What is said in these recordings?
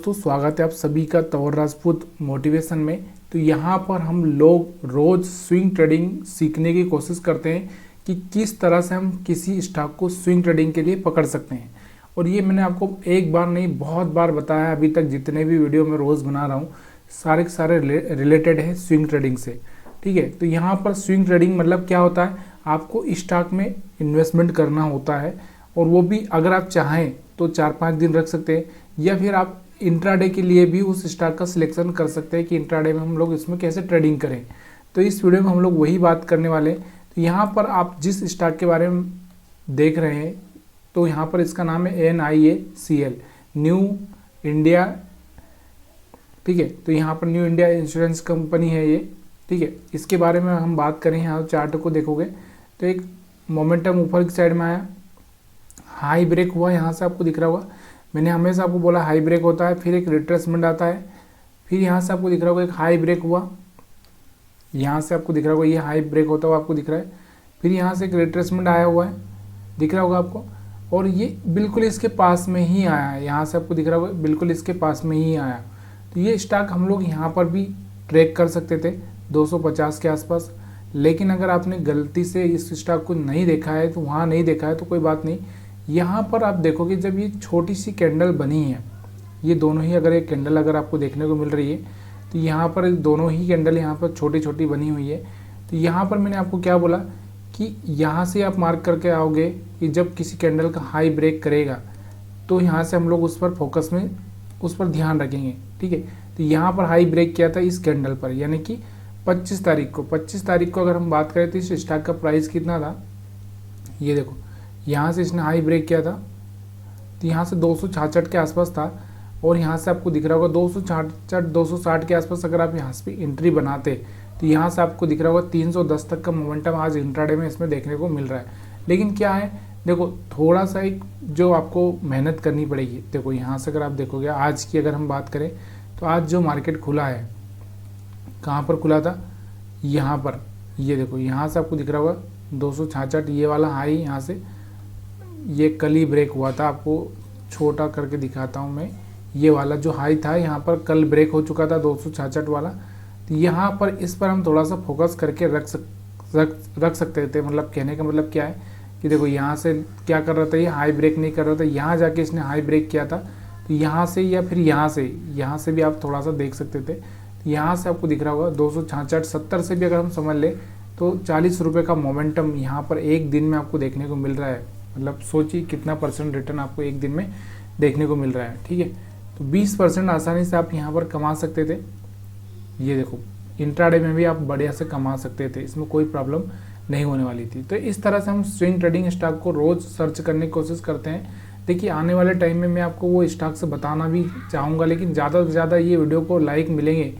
दोस्तों, स्वागत है आप सभी का तंवर राजपूत मोटिवेशन में। तो यहाँ पर हम लोग रोज स्विंग ट्रेडिंग सीखने की कोशिश करते हैं कि किस तरह से हम किसी स्टॉक को स्विंग ट्रेडिंग के लिए पकड़ सकते हैं। और ये मैंने आपको एक बार नहीं बहुत बार बताया, अभी तक जितने भी वीडियो मैं रोज़ बना रहा हूँ सारे के सारे रिलेटेड है स्विंग ट्रेडिंग से। ठीक है, तो यहाँ पर स्विंग ट्रेडिंग मतलब क्या होता है, आपको स्टॉक में इन्वेस्टमेंट करना होता है और वो भी अगर आप चाहें तो 4-5 दिन रख सकते हैं, या फिर आप इंट्राडे के लिए भी उस स्टॉक का सिलेक्शन कर सकते हैं कि इंट्राडे में हम लोग इसमें कैसे ट्रेडिंग करें। तो इस वीडियो में हम लोग वही बात करने वाले हैं। तो यहाँ पर आप जिस स्टॉक के बारे में देख रहे हैं तो यहाँ पर इसका नाम है NIACL, न्यू इंडिया। ठीक है, तो यहाँ पर न्यू इंडिया इंश्योरेंस कंपनी है ये। ठीक है, इसके बारे में हम बात करें, यहाँ चार्ट को देखोगे तो एक मोमेंटम ऊपर की साइड में आया, हाई ब्रेक हुआ, यहाँ से आपको दिख रहा होगा। मैंने हमेशा आपको बोला हाई ब्रेक होता है, फिर एक रिट्रेसमेंट आता है, फिर यहाँ से आपको दिख रहा होगा एक हाई ब्रेक हुआ, यहाँ से आपको दिख रहा होगा ये हाई ब्रेक होता हुआ आपको दिख रहा है, फिर यहाँ से एक रिट्रेसमेंट आया हुआ है, दिख रहा होगा आपको, और ये बिल्कुल इसके पास में ही आया है, यहाँ से आपको दिख रहा होगा बिल्कुल इसके पास में ही आया। तो ये स्टॉक हम लोग यहाँ पर भी ट्रैक कर सकते थे 250 के आसपास, लेकिन अगर आपने गलती से इस स्टॉक को नहीं देखा है तो वहाँ नहीं देखा है तो कोई बात नहीं। यहाँ पर आप देखोगे जब ये छोटी सी कैंडल बनी है, ये दोनों ही अगर एक कैंडल अगर आपको देखने को मिल रही है तो यहाँ पर दोनों ही कैंडल यहाँ पर छोटी छोटी बनी हुई है। तो यहाँ पर मैंने आपको क्या बोला कि यहाँ से आप मार्क करके आओगे कि जब किसी कैंडल का हाई ब्रेक करेगा तो यहाँ से हम लोग उस पर फोकस में उस पर ध्यान रखेंगे। ठीक है, तो यहाँ पर हाई ब्रेक किया था इस कैंडल पर, यानी कि 25 तारीख को। 25 तारीख को अगर हम बात करें तो इस स्टॉक का प्राइस कितना था, ये देखो, यहाँ से इसने हाई ब्रेक किया था तो यहाँ से 266 के आसपास था, और यहाँ से आपको दिख रहा होगा 266 260 के आसपास अगर आप यहाँ से एंट्री बनाते तो यहाँ से आपको दिख रहा होगा 310 तक का मोमेंटम आज इंट्राडे में इसमें देखने को मिल रहा है। लेकिन क्या है, देखो थोड़ा सा एक जो आपको मेहनत करनी पड़ेगी। देखो यहाँ से अगर आप देखोगे आज की अगर हम बात करें तो आज जो मार्केट खुला है, कहाँ पर खुला था, यहाँ पर, ये देखो यहाँ से आपको दिख रहा होगा 266, ये वाला हाई यहाँ से ये कल ही ब्रेक हुआ था। आपको छोटा करके दिखाता हूँ मैं, ये वाला जो हाई था यहाँ पर कल ब्रेक हो चुका था 266 वाला। तो यहाँ पर इस पर हम थोड़ा सा फोकस करके रख सकते थे। मतलब कहने का मतलब क्या है कि देखो यहाँ से क्या कर रहा था, ये हाई ब्रेक नहीं कर रहा था, यहाँ जाके इसने हाई ब्रेक किया था, तो यहाँ से या फिर यहाँ से भी आप थोड़ा सा देख सकते थे। तो यहाँ से आपको दिख रहा होगा 266 70 से भी अगर हम समझ ले तो 40 रुपये का मोमेंटम यहाँ पर एक दिन में आपको देखने को मिल रहा है। मतलब सोचिए कितना % रिटर्न आपको एक दिन में देखने को मिल रहा है। ठीक है, तो 20% आसानी से आप यहाँ पर कमा सकते थे। ये देखो इंट्राडे में भी आप बढ़िया से कमा सकते थे, इसमें कोई प्रॉब्लम नहीं होने वाली थी। तो इस तरह से हम स्विंग ट्रेडिंग स्टॉक को रोज़ सर्च करने की कोशिश करते हैं। देखिए आने वाले टाइम में मैं आपको वो स्टॉक से बताना भी चाहूँगा, लेकिन ज़्यादा से ज़्यादा ये वीडियो को लाइक मिलेंगे।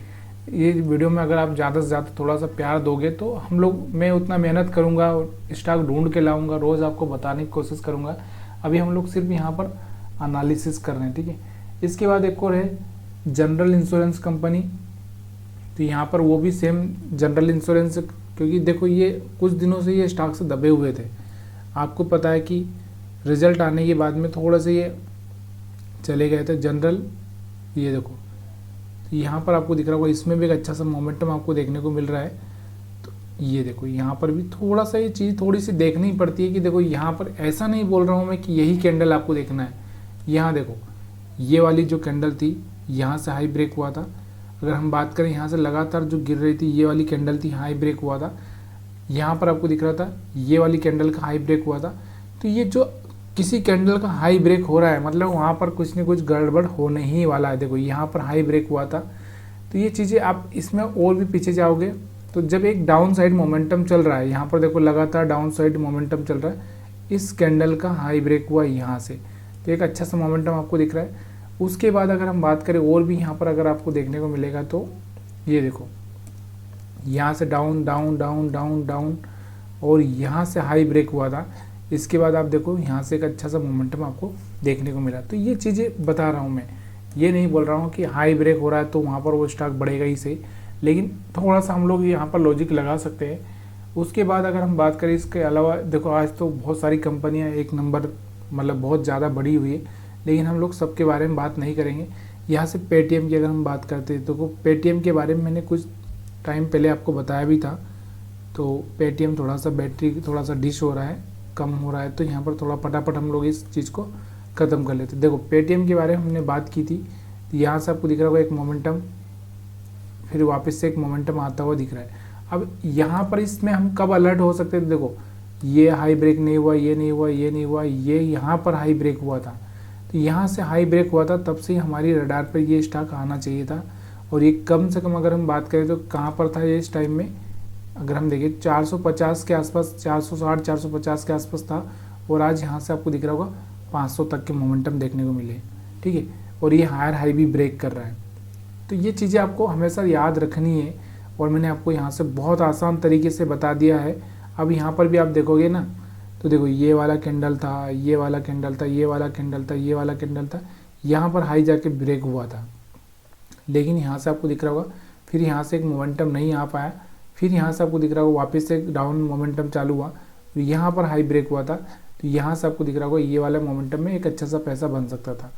ये वीडियो में अगर आप ज़्यादा से ज़्यादा थोड़ा सा प्यार दोगे तो मैं उतना मेहनत करूँगा, स्टॉक ढूंढ के लाऊंगा, रोज़ आपको बताने की कोशिश करूँगा। अभी हम लोग सिर्फ यहाँ पर एनालिसिस कर रहे हैं। ठीक है, इसके बाद एक और है जनरल इंश्योरेंस कंपनी। तो यहाँ पर वो भी सेम जनरल इंश्योरेंस, क्योंकि देखो ये कुछ दिनों से ये स्टॉक से दबे हुए थे। आपको पता है कि रिजल्ट आने के बाद में थोड़ा से ये चले गए थे जनरल। ये देखो यहाँ पर आपको दिख रहा होगा, इसमें भी एक अच्छा सा मोमेंटम आपको देखने को मिल रहा है। तो ये देखो यहाँ पर भी थोड़ा सा ये चीज़ थोड़ी सी देखनी पड़ती है कि देखो यहाँ पर ऐसा नहीं बोल रहा हूँ मैं कि यही कैंडल आपको देखना है। यहाँ देखो ये वाली जो कैंडल थी यहाँ से हाई ब्रेक हुआ था। अगर हम बात करें यहाँ से लगातार जो गिर रही थी ये वाली कैंडल थी, हाई ब्रेक हुआ था। यहाँ पर आपको दिख रहा था ये वाली कैंडल का हाई ब्रेक हुआ था। तो ये जो किसी कैंडल का हाई ब्रेक हो रहा है मतलब वहाँ पर कुछ न कुछ गड़बड़ होने ही वाला है। देखो यहाँ पर हाई ब्रेक हुआ था, तो ये चीज़ें आप इसमें और भी पीछे जाओगे तो जब एक डाउन साइड मोमेंटम चल रहा है, यहाँ पर देखो लगातार डाउन साइड मोमेंटम चल रहा है, इस कैंडल का हाई ब्रेक हुआ यहाँ से, तो एक अच्छा सा मोमेंटम आपको दिख रहा है। उसके बाद अगर हम बात करें और भी यहाँ पर अगर आपको देखने को मिलेगा तो ये देखो यहाँ से down down down down down और यहाँ से हाई ब्रेक हुआ था। इसके बाद आप देखो यहाँ से एक अच्छा सा मोमेंटम आपको देखने को मिला। तो ये चीज़ें बता रहा हूँ मैं, ये नहीं बोल रहा हूँ कि हाई ब्रेक हो रहा है तो वहाँ पर वो स्टॉक बढ़ेगा ही सही, लेकिन थोड़ा सा हम लोग यहाँ पर लॉजिक लगा सकते हैं। उसके बाद अगर हम बात करें इसके अलावा, देखो आज तो बहुत सारी कंपनियाँ एक नंबर मतलब बहुत ज़्यादा बढ़ी हुई है, लेकिन हम लोग सबके बारे में बात नहीं करेंगे। यहाँ से पेटीएम की अगर हम बात करते हैं तो पेटीएम के बारे में मैंने कुछ टाइम पहले आपको बताया भी था। तो पेटीएम थोड़ा सा बैटरी थोड़ा सा डिश हो रहा है, कम हो रहा है, तो यहाँ पर थोड़ा फटाफट हम लोग इस चीज़ को ख़त्म कर लेते। देखो पेटीएम के बारे में हमने बात की थी, तो यहाँ से आपको दिख रहा होगा एक मोमेंटम, फिर वापस से एक मोमेंटम आता हुआ दिख रहा है। अब यहाँ पर इसमें हम कब अलर्ट हो सकते हैं? देखो ये हाई ब्रेक नहीं हुआ, ये नहीं हुआ, ये नहीं हुआ, ये यहाँ पर हाई ब्रेक हुआ था, तो यहाँ से हाई ब्रेक हुआ था, तब से हमारी रडार पर ये स्टॉक आना चाहिए था। और ये कम से कम अगर हम बात करें तो कहाँ पर था ये इस टाइम में, अगर हम देखें 450 के आसपास, 460 450 के आसपास था, और आज यहाँ से आपको दिख रहा होगा 500 तक के मोमेंटम देखने को मिले। ठीक है, और ये हायर हाई भी ब्रेक कर रहा है। तो ये चीज़ें आपको हमेशा याद रखनी है, और मैंने आपको यहाँ से बहुत आसान तरीके से बता दिया है। अब यहाँ पर भी आप देखोगे ना, तो देखो ये वाला कैंडल था, ये वाला कैंडल था, ये वाला कैंडल था, ये वाला कैंडल था, यहाँ पर हाई जाके ब्रेक हुआ था, लेकिन यहाँ से आपको दिख रहा होगा फिर यहाँ से एक मोमेंटम नहीं आ पाया, फिर यहाँ से आपको दिख रहा होगा वापस से एक डाउन मोमेंटम चालू हुआ, तो यहाँ पर हाई ब्रेक हुआ था, तो यहाँ से आपको दिख रहा होगा ये वाला मोमेंटम में एक अच्छा सा पैसा बन सकता था।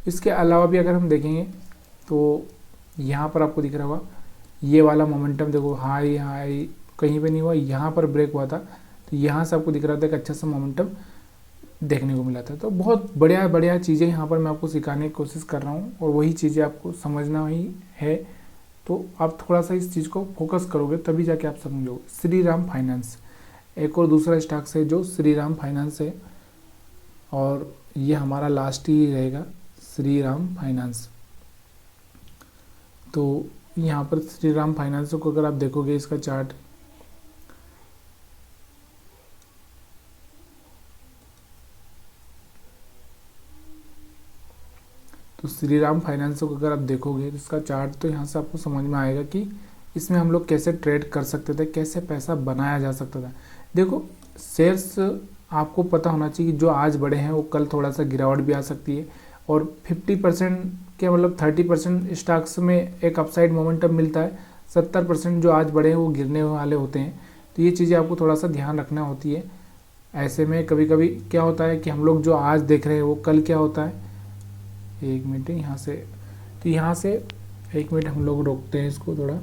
इसके अलावा भी अगर हम देखेंगे तो यहाँ पर आपको दिख रहा होगा ये वाला मोमेंटम, देखो हाई हाई कहीं पे नहीं हुआ, यहाँ पर ब्रेक हुआ था, तो यहाँ से आपको दिख रहा था एक अच्छा सा मोमेंटम देखने को मिला था। तो बहुत बढ़िया बढ़िया चीज़ें यहाँ पर मैं आपको सिखाने की कोशिश कर रहा हूँ, और वही चीज़ें आपको समझना ही है। तो आप थोड़ा सा इस चीज़ को फोकस करोगे तभी जाके आप समझोगे। श्रीराम फाइनेंस एक और दूसरा स्टॉक है जो श्रीराम फाइनेंस है, और ये हमारा लास्ट ही रहेगा श्रीराम फाइनेंस। तो यहाँ पर श्रीराम फाइनेंस को अगर आप देखोगे इसका चार्ट, तो श्रीराम फाइनेंस को अगर आप देखोगे तो इसका चार्ट, तो यहाँ से आपको समझ में आएगा कि इसमें हम लोग कैसे ट्रेड कर सकते थे, कैसे पैसा बनाया जा सकता था। देखो शेयर्स आपको पता होना चाहिए कि जो आज बढ़े हैं वो कल थोड़ा सा गिरावट भी आ सकती है, और 50% के मतलब 30% स्टॉक्स में एक अपसाइड मोमेंटम मिलता है, 70% जो आज बढ़े हैं वो गिरने वाले होते हैं। तो ये चीज़ें आपको थोड़ा सा ध्यान रखना होती है। ऐसे में कभी कभी क्या होता है कि हम लोग जो आज देख रहे हैं वो कल क्या होता है, एक मिनट यहाँ से, तो यहाँ से एक मिनट हम लोग रोकते हैं इसको थोड़ा।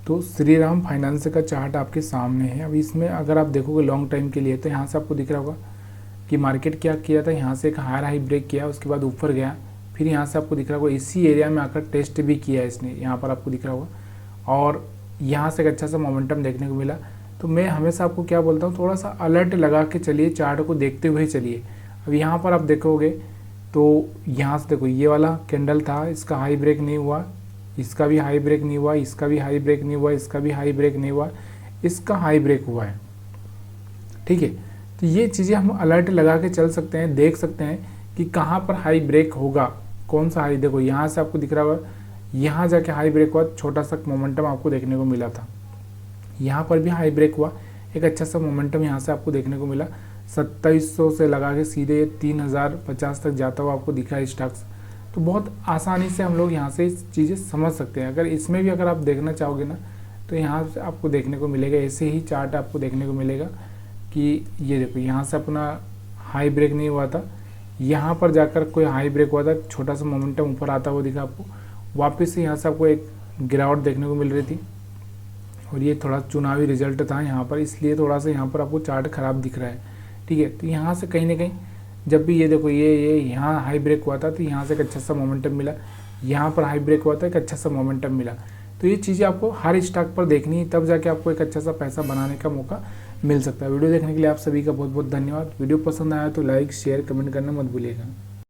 तो श्रीराम फाइनेंस का चार्ट आपके सामने है। अब इसमें अगर आप देखोगे लॉन्ग टाइम के लिए, तो यहाँ से आपको दिख रहा होगा कि मार्केट क्या किया था, यहाँ से एक हायर हाई ब्रेक किया, उसके बाद ऊपर गया, फिर यहाँ से आपको दिख रहा होगा इसी एरिया में आकर टेस्ट भी किया इसने, यहाँ पर आपको दिख रहा होगा, और यहाँ से एक अच्छा सा मोमेंटम देखने को मिला। तो मैं हमेशा आपको क्या बोलता हूँ, थोड़ा सा अलर्ट लगा के चलिए, चार्ट को देखते हुए चलिए। अब यहाँ पर आप देखोगे तो यहाँ से देखो ये वाला कैंडल था, इसका हाई ब्रेक नहीं हुआ, इसका भी हाई ब्रेक नहीं हुआ, इसका भी हाई ब्रेक नहीं हुआ, इसका भी हाई ब्रेक नहीं हुआ, इसका हाई ब्रेक हुआ है। ठीक है, तो ये चीज़ें हम अलर्ट लगा के चल सकते हैं, देख सकते हैं कि कहाँ पर हाई ब्रेक होगा, कौन सा हाई। देखो यहाँ से आपको दिख रहा होगा यहाँ जाके हाई ब्रेक हुआ, छोटा सा मोमेंटम आपको देखने को मिला था, यहाँ पर भी हाई ब्रेक हुआ, एक अच्छा सा मोमेंटम यहाँ से आपको देखने को मिला, 2700 से लगा के सीधे 3050 तक जाता हुआ आपको दिखा है स्टॉक्स। तो बहुत आसानी से हम लोग यहाँ से चीज़ें समझ सकते हैं। अगर इसमें भी अगर आप देखना चाहोगे ना, तो यहाँ से आपको देखने को मिलेगा, ऐसे ही चार्ट आपको देखने को मिलेगा कि ये देखो यहाँ से अपना हाई ब्रेक नहीं हुआ था, यहाँ पर जाकर कोई हाई ब्रेक हुआ था, छोटा सा मोमेंटम ऊपर आता हुआ दिखा आपको, वापस से यहाँ से आपको एक गिरावट देखने को मिल रही थी, और ये थोड़ा चुनावी रिजल्ट था यहाँ पर, इसलिए थोड़ा सा यहाँ पर आपको चार्ट ख़राब दिख रहा है। ठीक है, तो यहाँ से कहीं ना कहीं जब भी ये देखो ये यहाँ हाई ब्रेक हुआ था, तो यहाँ से एक अच्छा सा मोमेंटम मिला, यहाँ पर हाई ब्रेक हुआ था, एक अच्छा सा मोमेंटम मिला। तो ये चीज़ें आपको हर स्टॉक पर देखनी है, तब जाके आपको एक अच्छा सा पैसा बनाने का मौका मिल सकता है। वीडियो देखने के लिए आप सभी का बहुत बहुत धन्यवाद। वीडियो पसंद आया तो लाइक शेयर कमेंट करना मत भूलिएगा।